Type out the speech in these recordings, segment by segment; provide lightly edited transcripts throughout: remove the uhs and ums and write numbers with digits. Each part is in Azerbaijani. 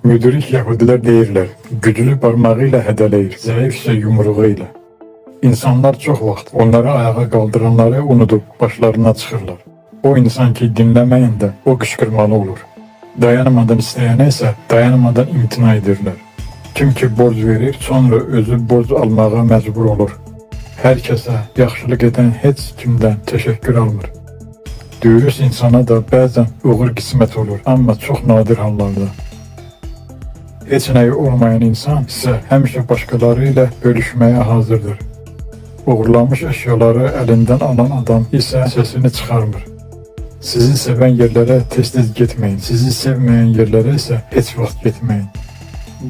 Müdrik Yahudiler deyirlər, güclü barmağıyla hədələyir, zəif isə yumruğuyla. İnsanlar çox vaxt onları ayağa qaldıranları unudub başlarına çıxırlar. O insan ki dinləməyəndə o qışqırmalı olur. Dayanmadan istəyənə isə dayanmadan imtina edirlər. Kim ki borc verir, sonra özü borc almağa məcbur olur. Hər kəsə yaxşılıq edən heç kimdən təşəkkür almır. Dürüst insana da bəzən uğur qismət olur, amma çox nadir hallarda. Heç nəyi olmayan insan isə həmişə başqaları ilə bölüşməyə hazırdır. Uğurlanmış əşyaları əlindən alan adam isə səsini çıxarmır. Sizi sevən yerlərə tez-tez getməyin, sizi sevməyən yerlərə isə heç vaxt getməyin.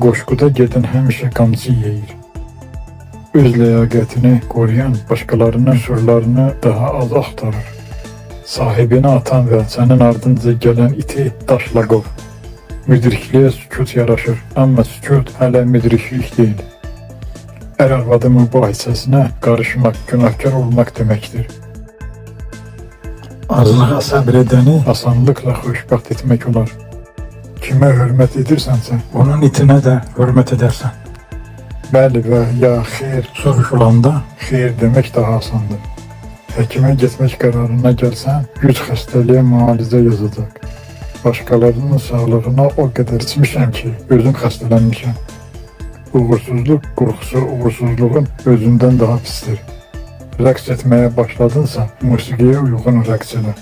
Qoşquda gedən həmişə qamçı yeyir. Öz ləyaqətini qoruyan başqalarının qüsurlarını daha az axtarır. Sahibini atan və sənin ardınca gələn iti daşla qov. Müdrikliyə sükut yaraşır, amma sükut hələ müdriklik deyil. Ər-arvadı mübahisəsinə qarışmaq, günahkar olmaq deməkdir. Azlığa səbr edəni asanlıqla xoşbəxt etmək olar. Kimə hörmət edirsənsə, onun itinə də hörmət edərsən. Bəli və ya xeyr soruşulanda xeyr demək daha asandır. Həkimə getmək qərarına gəlsən, 100 xəstəliyə müalicə yazacaq. Başqalarının sağlığına o qədər içmişəm ki, özüm xəstələnmişəm. Uğursuzluq qorxusu uğursuzluğun özündən daha pisdir. Rəqs etməyə başladınsa, musiqiyə uyğun rəqs elə.